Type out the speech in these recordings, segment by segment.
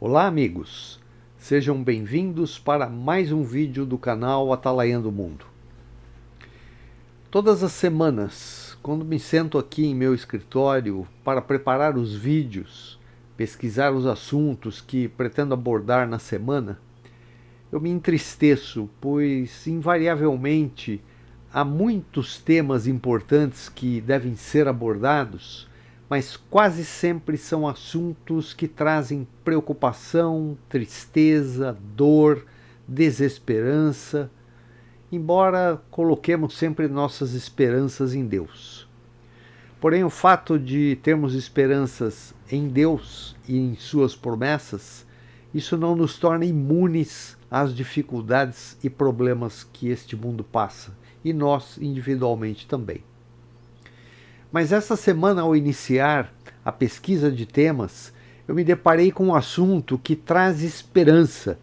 Olá amigos, sejam bem-vindos para mais um vídeo do canal Atalaiando o Mundo. Todas as semanas, quando me sento aqui em meu escritório para preparar os vídeos, pesquisar os assuntos que pretendo abordar na semana, eu me entristeço, pois invariavelmente há muitos temas importantes que devem ser abordados, mas quase sempre são assuntos que trazem preocupação, tristeza, dor, desesperança, embora coloquemos sempre nossas esperanças em Deus. Porém, o fato de termos esperanças em Deus e em suas promessas, isso não nos torna imunes às dificuldades e problemas que este mundo passa, e nós individualmente também. Mas essa semana, ao iniciar a pesquisa de temas, eu me deparei com um assunto que traz esperança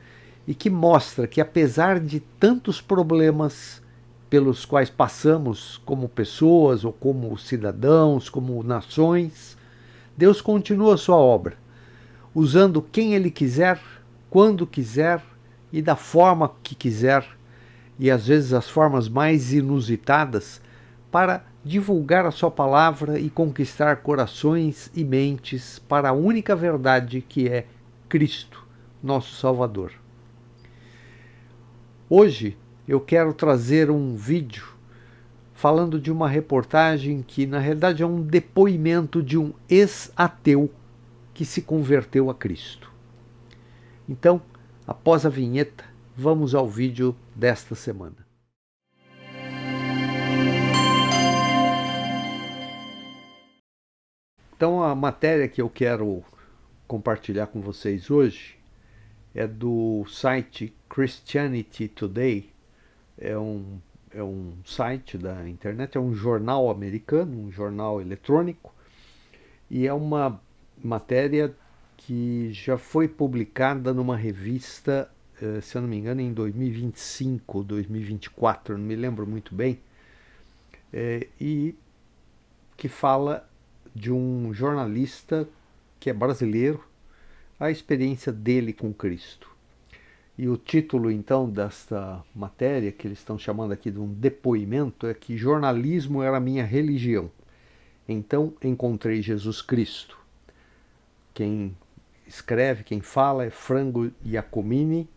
e que mostra que, apesar de tantos problemas pelos quais passamos como pessoas ou como cidadãos, como nações, Deus continua a sua obra, usando quem Ele quiser, quando quiser e da forma que quiser, e às vezes as formas mais inusitadas, para divulgar a sua palavra e conquistar corações e mentes para a única verdade que é Cristo, nosso Salvador. Hoje eu quero trazer um vídeo falando de uma reportagem que na realidade é um depoimento de um ex-ateu que se converteu a Cristo. Então, após a vinheta, vamos ao vídeo desta semana. Então, a matéria que eu quero compartilhar com vocês hoje é do site Christianity Today. É um site da internet, é um jornal americano, um jornal eletrônico, e é uma matéria que já foi publicada numa revista, se eu não me engano, em 2025, 2024, não me lembro muito bem, e que fala de um jornalista que é brasileiro, a experiência dele com Cristo. E o título, então, desta matéria, que eles estão chamando aqui de um depoimento, é que jornalismo era a minha religião. Então encontrei Jesus Cristo. Quem escreve, quem fala é Frango Giacomini,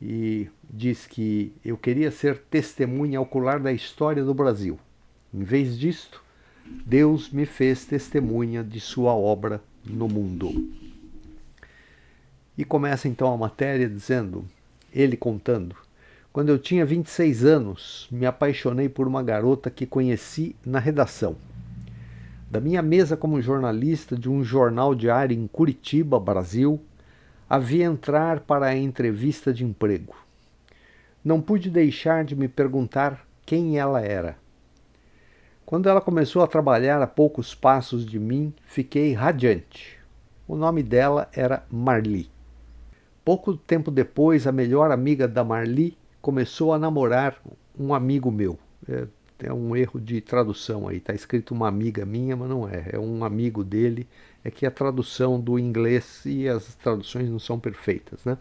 e diz que eu queria ser testemunha ocular da história do Brasil. Em vez disto, Deus me fez testemunha de sua obra no mundo. E começa então a matéria dizendo, ele contando: quando eu tinha 26 anos, me apaixonei por uma garota que conheci na redação. Da minha mesa como jornalista de um jornal diário em Curitiba, Brasil, havia entrar para a entrevista de emprego. Não pude deixar de me perguntar quem ela era. Quando ela começou a trabalhar a poucos passos de mim, fiquei radiante. O nome dela era Marli. Pouco tempo depois, a melhor amiga da Marli começou a namorar um amigo meu. É um erro de tradução aí, está escrito uma amiga minha, mas não é. É um amigo dele, é que a tradução do inglês e as traduções não são perfeitas, né?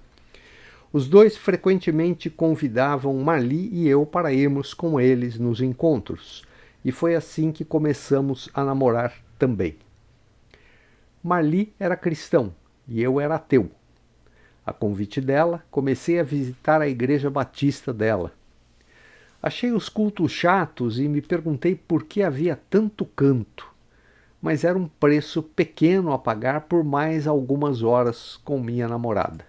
Os dois frequentemente convidavam Marli e eu para irmos com eles nos encontros. E foi assim que começamos a namorar também. Marli era cristão e eu era ateu. A convite dela, comecei a visitar a igreja batista dela. Achei os cultos chatos e me perguntei por que havia tanto canto, mas era um preço pequeno a pagar por mais algumas horas com minha namorada.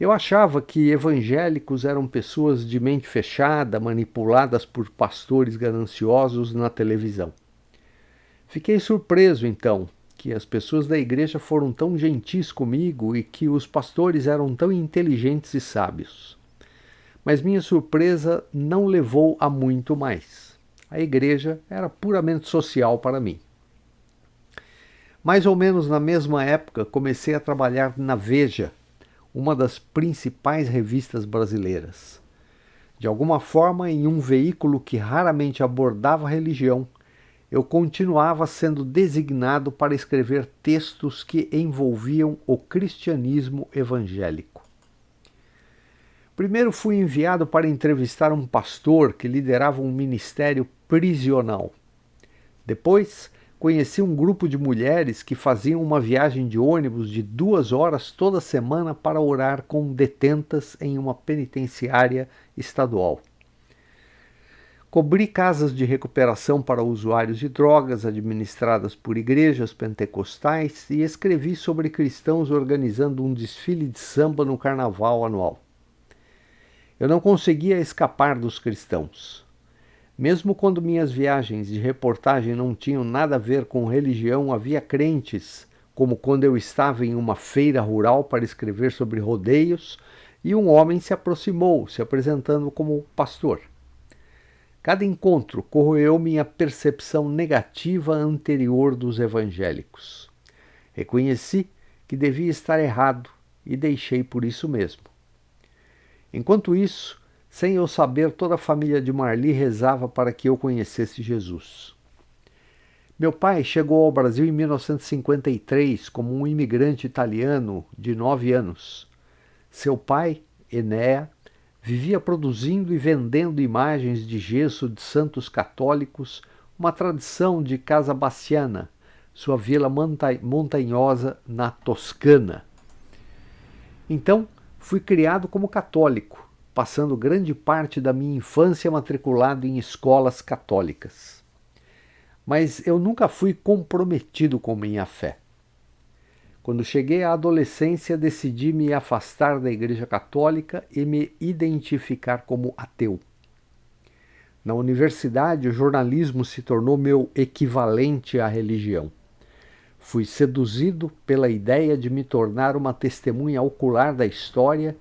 Eu achava que evangélicos eram pessoas de mente fechada, manipuladas por pastores gananciosos na televisão. Fiquei surpreso, então, que as pessoas da igreja foram tão gentis comigo e que os pastores eram tão inteligentes e sábios. Mas minha surpresa não levou a muito mais. A igreja era puramente social para mim. Mais ou menos na mesma época, comecei a trabalhar na Veja, uma das principais revistas brasileiras. De alguma forma, em um veículo que raramente abordava religião, eu continuava sendo designado para escrever textos que envolviam o cristianismo evangélico. Primeiro fui enviado para entrevistar um pastor que liderava um ministério prisional. Depois, conheci um grupo de mulheres que faziam uma viagem de ônibus de 2 horas toda semana para orar com detentas em uma penitenciária estadual. Cobri casas de recuperação para usuários de drogas administradas por igrejas pentecostais e escrevi sobre cristãos organizando um desfile de samba no carnaval anual. Eu não conseguia escapar dos cristãos. Mesmo quando minhas viagens de reportagem não tinham nada a ver com religião, havia crentes, como quando eu estava em uma feira rural para escrever sobre rodeios, e um homem se aproximou, se apresentando como pastor. Cada encontro corroeu minha percepção negativa anterior dos evangélicos. Reconheci que devia estar errado e deixei por isso mesmo. Enquanto isso, sem eu saber, toda a família de Marli rezava para que eu conhecesse Jesus. Meu pai chegou ao Brasil em 1953 como um imigrante italiano de 9 anos. Seu pai, Enea, vivia produzindo e vendendo imagens de gesso de santos católicos, uma tradição de Casa Bassiana, sua vila montanhosa na Toscana. Então, fui criado como católico, passando grande parte da minha infância matriculado em escolas católicas. Mas eu nunca fui comprometido com minha fé. Quando cheguei à adolescência, decidi me afastar da Igreja Católica e me identificar como ateu. Na universidade, o jornalismo se tornou meu equivalente à religião. Fui seduzido pela ideia de me tornar uma testemunha ocular da história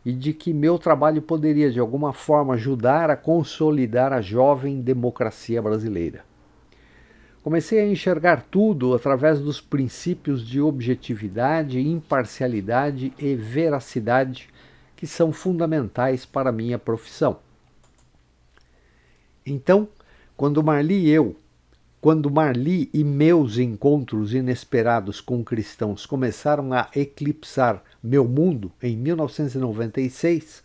e de que meu trabalho poderia, de alguma forma, ajudar a consolidar a jovem democracia brasileira. Comecei a enxergar tudo através dos princípios de objetividade, imparcialidade e veracidade que são fundamentais para a minha profissão. Então, quando Marli e meus encontros inesperados com cristãos começaram a eclipsar meu mundo em 1996,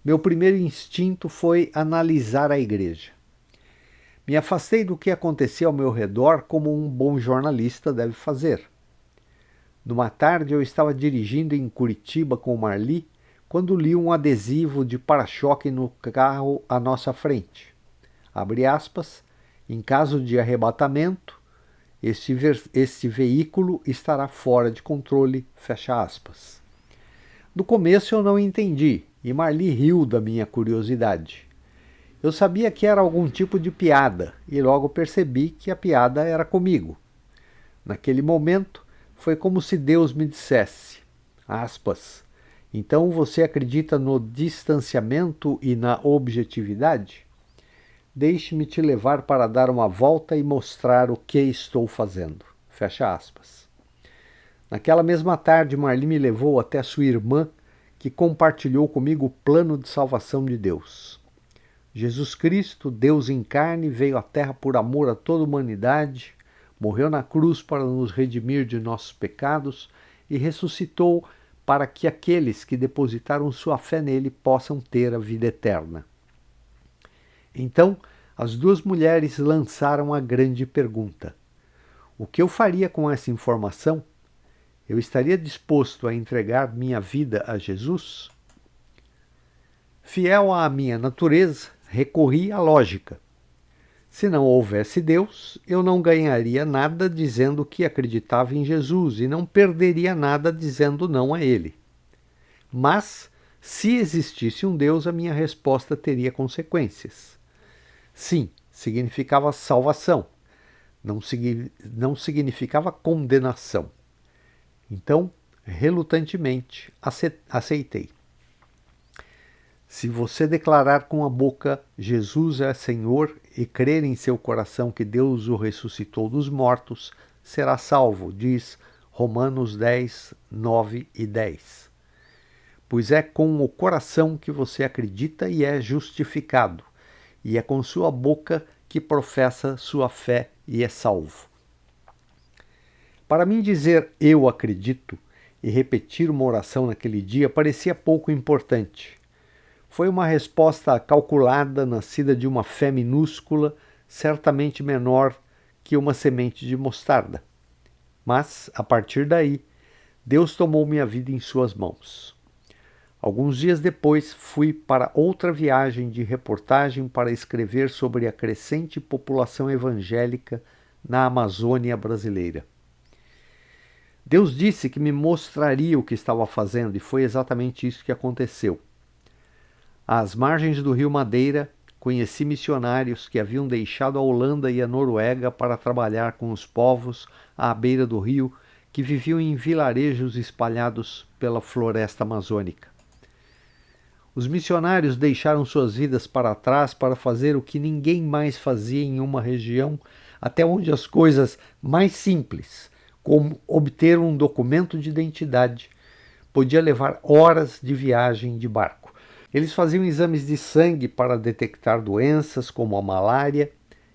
meu primeiro instinto foi analisar a igreja. Me afastei do que acontecia ao meu redor como um bom jornalista deve fazer. Numa tarde eu estava dirigindo em Curitiba com Marli quando li um adesivo de para-choque no carro à nossa frente. Abre aspas, em caso de arrebatamento, este veículo estará fora de controle, fecha aspas. No começo eu não entendi e Marli riu da minha curiosidade. Eu sabia que era algum tipo de piada e logo percebi que a piada era comigo. Naquele momento, foi como se Deus me dissesse, aspas, então você acredita no distanciamento e na objetividade? Deixe-me te levar para dar uma volta e mostrar o que estou fazendo, fecha aspas. Naquela mesma tarde, Marli me levou até sua irmã, que compartilhou comigo o plano de salvação de Deus. Jesus Cristo, Deus em carne, veio à Terra por amor a toda a humanidade, morreu na cruz para nos redimir de nossos pecados e ressuscitou para que aqueles que depositaram sua fé nele possam ter a vida eterna. Então, as duas mulheres lançaram a grande pergunta: o que eu faria com essa informação? Eu estaria disposto a entregar minha vida a Jesus? Fiel à minha natureza, recorri à lógica. Se não houvesse Deus, eu não ganharia nada dizendo que acreditava em Jesus e não perderia nada dizendo não a ele. Mas, se existisse um Deus, a minha resposta teria consequências. Sim, significava salvação, não significava condenação. Então, relutantemente, aceitei. Se você declarar com a boca Jesus é Senhor e crer em seu coração que Deus o ressuscitou dos mortos, será salvo, diz Romanos 10, 9 e 10. Pois é com o coração que você acredita e é justificado, e é com sua boca que professa sua fé e é salvo. Para mim dizer eu acredito e repetir uma oração naquele dia parecia pouco importante. Foi uma resposta calculada, nascida de uma fé minúscula, certamente menor que uma semente de mostarda. Mas, a partir daí, Deus tomou minha vida em suas mãos. Alguns dias depois, fui para outra viagem de reportagem para escrever sobre a crescente população evangélica na Amazônia brasileira. Deus disse que me mostraria o que estava fazendo e foi exatamente isso que aconteceu. Às margens do rio Madeira, conheci missionários que haviam deixado a Holanda e a Noruega para trabalhar com os povos à beira do rio que viviam em vilarejos espalhados pela floresta amazônica. Os missionários deixaram suas vidas para trás para fazer o que ninguém mais fazia em uma região até onde as coisas mais simples, como obter um documento de identidade, podia levar horas de viagem de barco. Eles faziam exames de sangue para detectar doenças como a malária,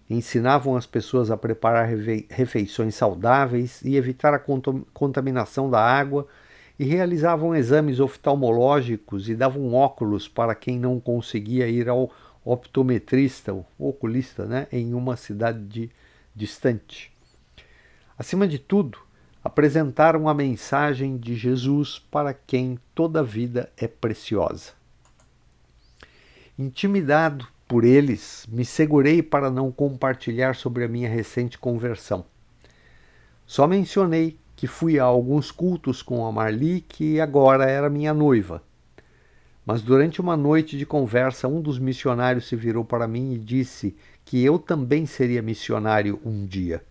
ensinavam as pessoas a preparar refeições saudáveis e evitar a contaminação da água, e realizavam exames oftalmológicos e davam óculos para quem não conseguia ir ao optometrista, o oculista, em uma cidade distante. Acima de tudo, apresentaram a mensagem de Jesus para quem toda vida é preciosa. Intimidado por eles, me segurei para não compartilhar sobre a minha recente conversão. Só mencionei que fui a alguns cultos com a Marli, que agora era minha noiva. Mas durante uma noite de conversa, um dos missionários se virou para mim e disse que eu também seria missionário um dia.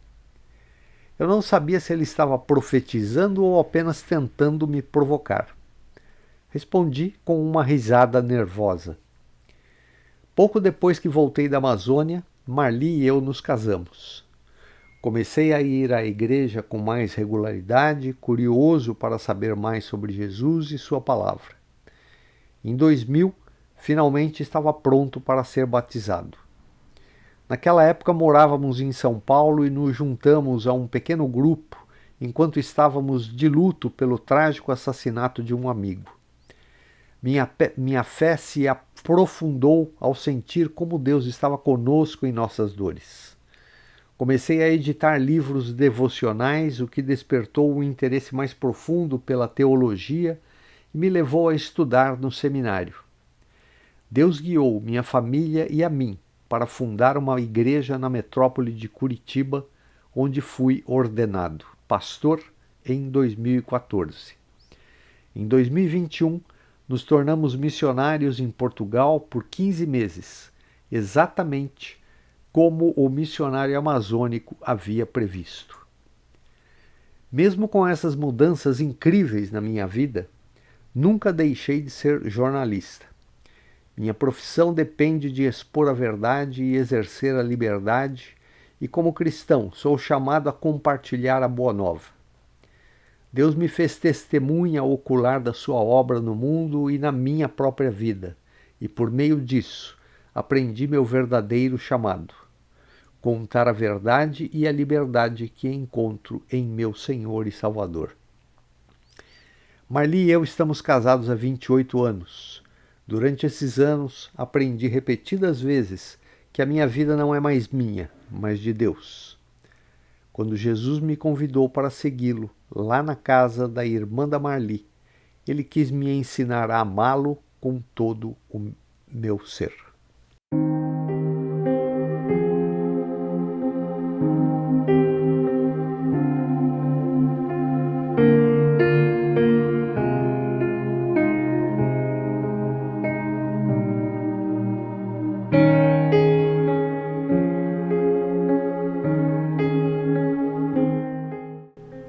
Eu não sabia se ele estava profetizando ou apenas tentando me provocar. Respondi com uma risada nervosa. Pouco depois que voltei da Amazônia, Marli e eu nos casamos. Comecei a ir à igreja com mais regularidade, curioso para saber mais sobre Jesus e sua palavra. Em 2000, finalmente estava pronto para ser batizado. Naquela época morávamos em São Paulo e nos juntamos a um pequeno grupo enquanto estávamos de luto pelo trágico assassinato de um amigo. Minha fé se aprofundou ao sentir como Deus estava conosco em nossas dores. Comecei a editar livros devocionais, o que despertou um interesse mais profundo pela teologia e me levou a estudar no seminário. Deus guiou minha família e a mim para fundar uma igreja na metrópole de Curitiba, onde fui ordenado pastor em 2014. Em 2021, nos tornamos missionários em Portugal por 15 meses, exatamente como o missionário amazônico havia previsto. Mesmo com essas mudanças incríveis na minha vida, nunca deixei de ser jornalista. Minha profissão depende de expor a verdade e exercer a liberdade, e como cristão sou chamado a compartilhar a boa nova. Deus me fez testemunha ocular da sua obra no mundo e na minha própria vida, e por meio disso aprendi meu verdadeiro chamado: contar a verdade e a liberdade que encontro em meu Senhor e Salvador. Marli e eu estamos casados há 28 anos. Durante esses anos, aprendi repetidas vezes que a minha vida não é mais minha, mas de Deus. Quando Jesus me convidou para segui-lo, lá na casa da irmã da Marli, ele quis me ensinar a amá-lo com todo o meu ser.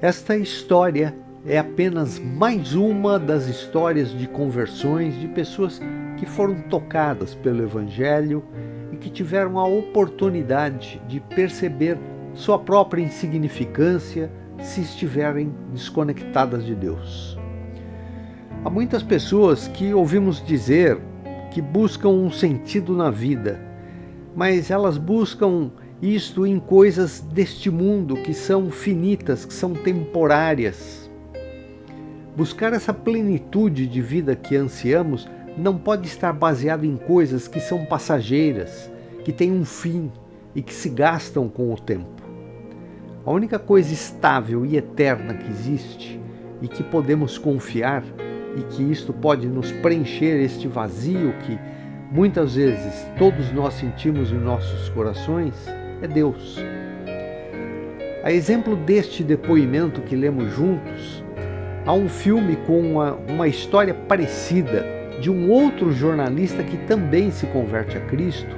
Esta história é apenas mais uma das histórias de conversões de pessoas que foram tocadas pelo Evangelho e que tiveram a oportunidade de perceber sua própria insignificância se estiverem desconectadas de Deus. Há muitas pessoas que ouvimos dizer que buscam um sentido na vida, mas elas buscam isto em coisas deste mundo que são finitas, que são temporárias. Buscar essa plenitude de vida que ansiamos não pode estar baseado em coisas que são passageiras, que têm um fim e que se gastam com o tempo. A única coisa estável e eterna que existe e que podemos confiar e que isto pode nos preencher este vazio que muitas vezes todos nós sentimos em nossos corações é Deus. A exemplo deste depoimento que lemos juntos, há um filme com uma história parecida de um outro jornalista que também se converte a Cristo,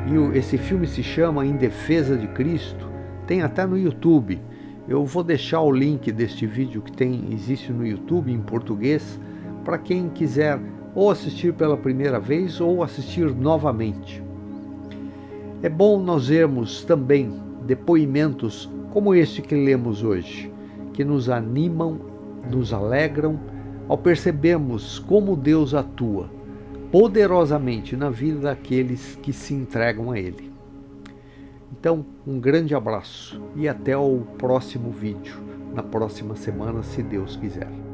e esse filme se chama Em Defesa de Cristo, tem até no YouTube. Eu vou deixar o link deste vídeo que existe no YouTube em português, para quem quiser ou assistir pela primeira vez ou assistir novamente. É bom nós vermos também depoimentos como este que lemos hoje, que nos animam, nos alegram, ao percebermos como Deus atua poderosamente na vida daqueles que se entregam a Ele. Então, um grande abraço e até o próximo vídeo, na próxima semana, se Deus quiser.